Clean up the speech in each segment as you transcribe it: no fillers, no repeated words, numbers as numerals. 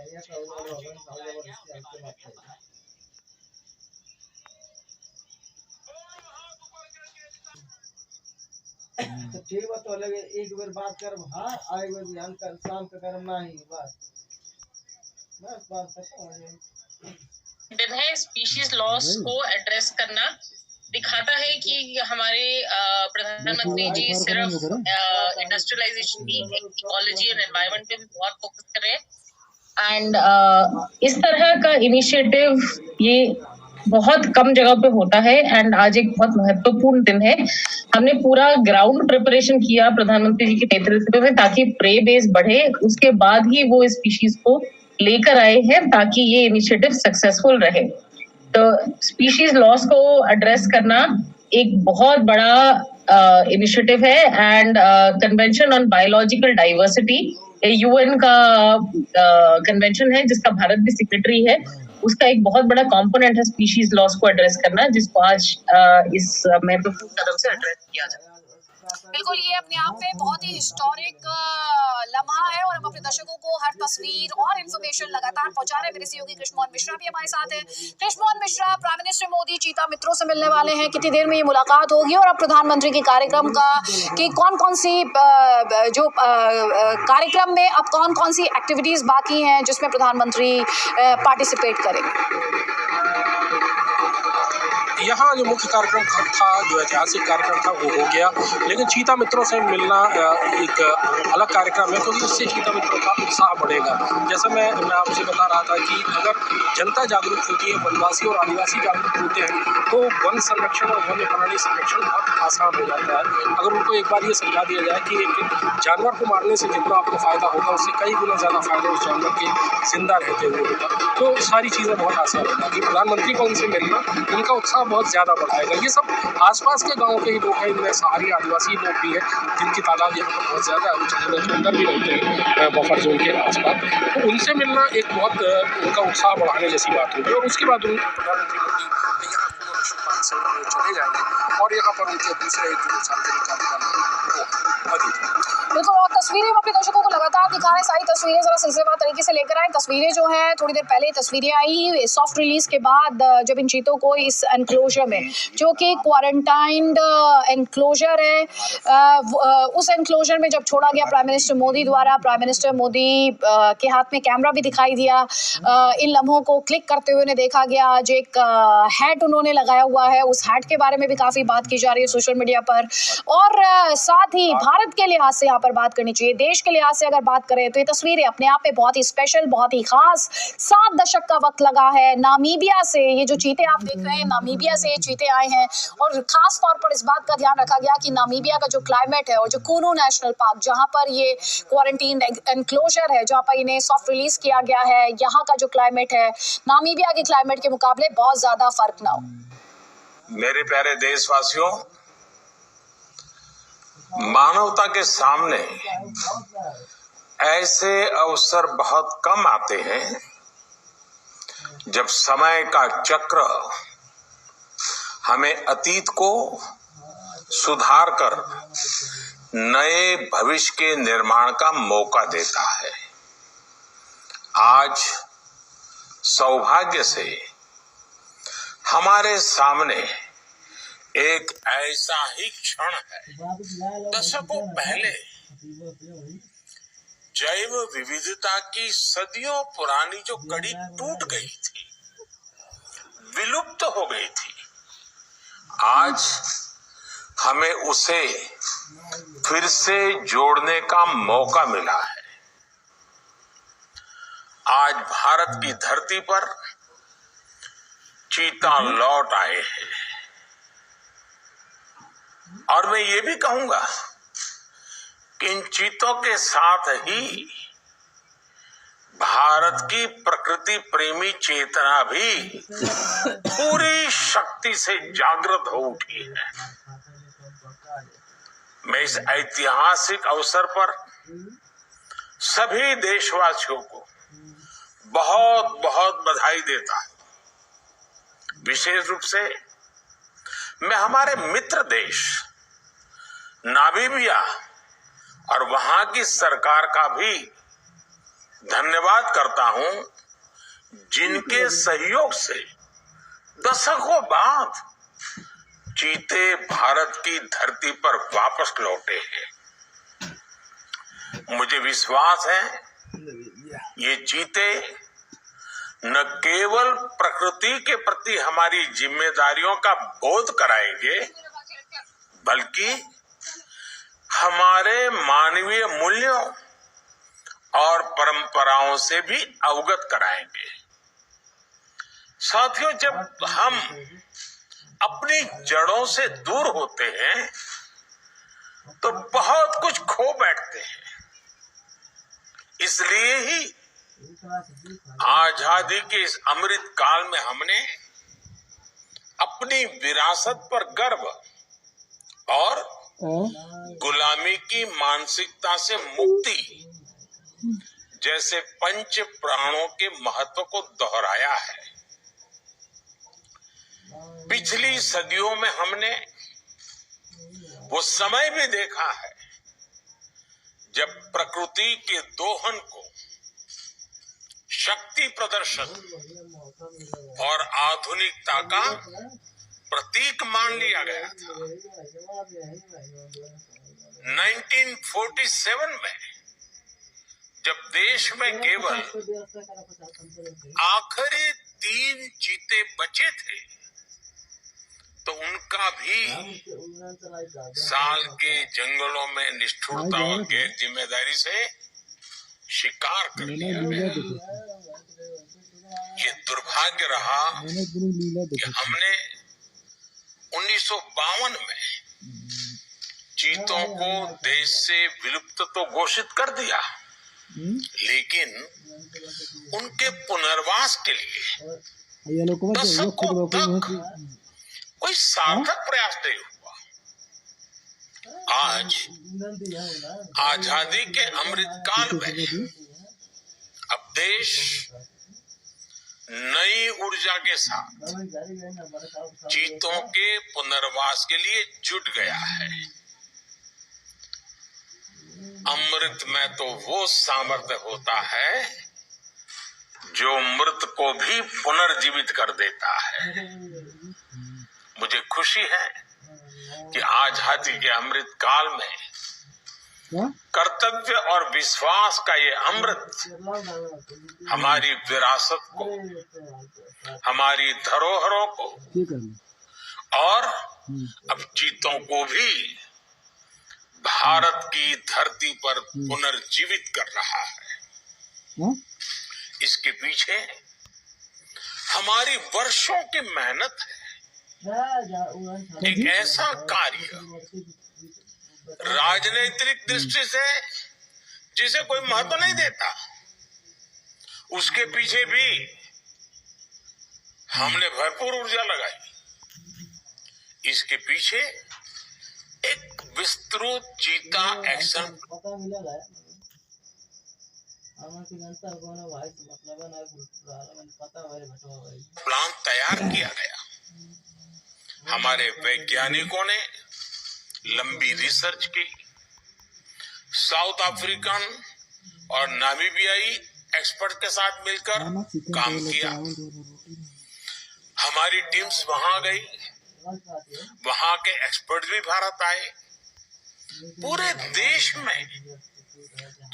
तो ठीक बात तो लगे एक बार बात कर हाँ आए बार ध्यान कर शाम का करम ना ही बात बस बात खत्म हो जाएगी। है स्पीशीज लॉस को एड्रेस करना दिखाता है कि हमारे प्रधानमंत्री जी सिर्फ इंडस्ट्रियलाइजेशन की इकोलॉजी एंड एनवायरनमेंट पे भी बहुत फोकस कर रहे हैं एंड इस तरह का इनिशिएटिव ये बहुत कम जगह पे होता है एंड आज एक बहुत महत्वपूर्ण दिन है। हमने पूरा ग्राउंड प्रिपरेशन किया प्रधानमंत्री जी के नेतृत्व में ताकि प्रे बेस बढ़े, उसके बाद ही वो स्पीशीज को लेकर आए हैं ताकि ये इनिशिएटिव सक्सेसफुल रहे। तो स्पीशीज लॉस को एड्रेस करना एक बहुत बड़ा इनिशिएटिव है and convention on biological diversity UN का कन्वेंशन है जिसका भारत भी सिग्नेटरी है, उसका एक बहुत बड़ा कंपोनेंट है स्पीशीज लॉस को एड्रेस करना, जिसको आज इस महत्वपूर्ण कदम से एड्रेस किया जाए। बिल्कुल, ये अपने आप में बहुत ही हिस्टोरिक लम्हा है और हम अपने दर्शकों को हर तस्वीर और इन्फॉर्मेशन लगातार पहुंचा रहे हैं। मेरे सहयोगी कृष्णमोहन मिश्रा भी हमारे साथ हैं। कृष्णमोहन मिश्रा, प्राइम मिनिस्टर मोदी चीता मित्रों से मिलने वाले हैं, कितनी देर में ये मुलाकात होगी और अब प्रधानमंत्री के कार्यक्रम का कि कौन कौन सी जो कार्यक्रम में अब कौन कौन सी एक्टिविटीज बाकी हैं जिसमें प्रधानमंत्री पार्टिसिपेट करेंगे? यहाँ जो मुख्य कार्यक्रम था, जो ऐतिहासिक कार्यक्रम था वो हो गया, लेकिन चीता मित्रों से मिलना एक अलग कार्यक्रम है क्योंकि उससे चीता मित्रों का उत्साह बढ़ेगा। जैसा मैं आपसे बता रहा था कि अगर जनता जागरूक होती है, वनवासी और आदिवासी जागरूक होते हैं तो वन संरक्षण और वन्य प्राणी संरक्षण बहुत आसान हो जाता है। अगर उनको एक बार ये समझा दिया जाए कि एक जानवर को मारने से जितना आपको फ़ायदा होगा उससे कई गुना ज़्यादा फ़ायदा उस जानवर के जिंदा रहते हुए होगा, तो सारी चीज़ें बहुत आसान हो जाएगी। प्रधानमंत्री को उनसे मिलना उनका उत्साह बहुत ज़्यादा बढ़ाएगा। ये सब आसपास के गाँव के ही लोग हैं, इनमें सहारी आदिवासी लोग भी हैं जिनकी तादाद यहाँ पर बहुत ज़्यादा है, जंगलों के अंदर भी रहते हैं बफर जोन के आसपास, तो उनसे मिलना एक बहुत उनका उत्साह बढ़ाने जैसी बात होगी। और उसके बाद प्रधानमंत्री मोदी यहाँ से चले जाएंगे और यहाँ पर उनके दूसरे जो सार्वजनिक कार्यक्रम बिल्कुल, और तस्वीरें हम अपने दर्शकों को लगातार दिखा रहे हैं। सारी तस्वीरें जरा सिलसिलेवार तरीके से लेकर आए। तस्वीरें जो हैं थोड़ी देर पहले तस्वीरें आई सॉफ्ट रिलीज के बाद, जब इन चीतों को इस एनक्लोजर में, जो कि क्वारंटाइंड एनक्लोजर है, उस एनक्लोजर में जब छोड़ा गया प्राइम मिनिस्टर मोदी द्वारा, प्राइम मिनिस्टर मोदी के हाथ में कैमरा भी दिखाई दिया। इन लम्हों को क्लिक करते हुए उन्हें देखा गया। आज एक हैट उन्होंने लगाया हुआ है, उस हैट के बारे में भी काफी बात की जा रही है सोशल मीडिया पर। और साथ ही भारत के लिहाज से यहाँ पर बात करनी चाहिए, देश के लिहाज से अगर बात करें तो ये तस्वीरें अपने आप में बहुत ही स्पेशल, बहुत ही खास। 7 दशक का वक्त लगा है नामीबिया से, ये जो चीते आप देख रहे हैं नामीबिया से ये चीते आए हैं और खास तौर पर इस बात का ध्यान रखा गया कि नामीबिया का जो क्लाइमेट है और जो कुनु नेशनल पार्क जहाँ पर ये क्वारंटीन एनक्लोजर है, जहाँ पर इन्हें सॉफ्ट रिलीज किया गया है, यहाँ का जो क्लाइमेट है नामीबिया के क्लाइमेट के मुकाबले बहुत ज्यादा फर्क ना हो। मेरे प्यारे देशवासियों, मानवता के सामने ऐसे अवसर बहुत कम आते हैं जब समय का चक्र हमें अतीत को सुधार कर नए भविष्य के निर्माण का मौका देता है। आज सौभाग्य से हमारे सामने एक ऐसा ही क्षण है। दशकों पहले जैव विविधता की सदियों पुरानी जो कड़ी टूट गई थी, विलुप्त हो गई थी, आज हमें उसे फिर से जोड़ने का मौका मिला है। आज भारत की धरती पर चीता लौट आए हैं और मैं ये भी कहूंगा कि इन चीतों के साथ ही भारत की प्रकृति प्रेमी चेतना भी पूरी शक्ति से जागृत हो उठी है। मैं इस ऐतिहासिक अवसर पर सभी देशवासियों को बहुत बहुत बधाई देता हूं। विशेष रूप से मैं हमारे मित्र देश नामीबिया और वहां की सरकार का भी धन्यवाद करता हूं जिनके सहयोग से दशकों बाद चीते भारत की धरती पर वापस लौटे हैं। मुझे विश्वास है ये चीते न केवल प्रकृति के प्रति हमारी जिम्मेदारियों का बोध कराएंगे, बल्कि हमारे मानवीय मूल्यों और परंपराओं से भी अवगत कराएंगे। साथियों, जब हम अपनी जड़ों से दूर होते हैं तो बहुत कुछ खो बैठते हैं। इसलिए ही आजादी के इस अमृत काल में हमने अपनी विरासत पर गर्व और गुलामी की मानसिकता से मुक्ति जैसे पंच प्राणों के महत्व को दोहराया है। पिछली सदियों में हमने वो समय भी देखा है जब प्रकृति के दोहन को शक्ति प्रदर्शन और आधुनिकता का प्रतीक मान लिया गया था। 1947 में जब देश में केवल आखिरी 3 चीते बचे थे तो उनका भी साल के जंगलों में निष्ठुरता और गैर जिम्मेदारी से शिकार कर लिया गया। ये दुर्भाग्य रहा कि हमने 1952 में चीतों को देश से विलुप्त तो घोषित कर दिया, लेकिन उनके पुनर्वास के लिए दशकों तक कोई सार्थक प्रयास नहीं हुआ। आज आजादी के अमृत काल में अब देश नई ऊर्जा के साथ चीतों के पुनर्वास के लिए जुट गया है। अमृत में तो वो सामर्थ्य होता है जो मृत को भी पुनर्जीवित कर देता है। मुझे खुशी है कि आजादी के अमृत काल में कर्तव्य और विश्वास का ये अमृत हमारी विरासत को, हमारी धरोहरों को और अब चीतों को भी भारत की धरती पर पुनर्जीवित कर रहा है। इसके पीछे हमारी वर्षों की मेहनत है। एक ऐसा कार्य राजनीतिक दृष्टि से जिसे कोई महत्व नहीं देता, उसके पीछे भी हमने भरपूर ऊर्जा लगाई। इसके पीछे एक विस्तृत चीता एक्शन प्लान तैयार किया गया। हमारे वैज्ञानिकों ने लंबी रिसर्च की, साउथ अफ्रीकन और नामीबियाई एक्सपर्ट के साथ मिलकर काम किया। हमारी टीम्स वहां गई, वहां के एक्सपर्ट भी भारत आए। पूरे देश में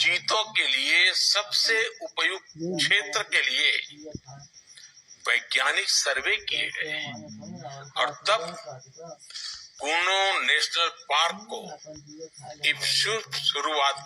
चीतों के लिए सबसे उपयुक्त क्षेत्र के लिए वैज्ञानिक सर्वे किए गए और तब कूनो नेशनल पार्क को शुरुआत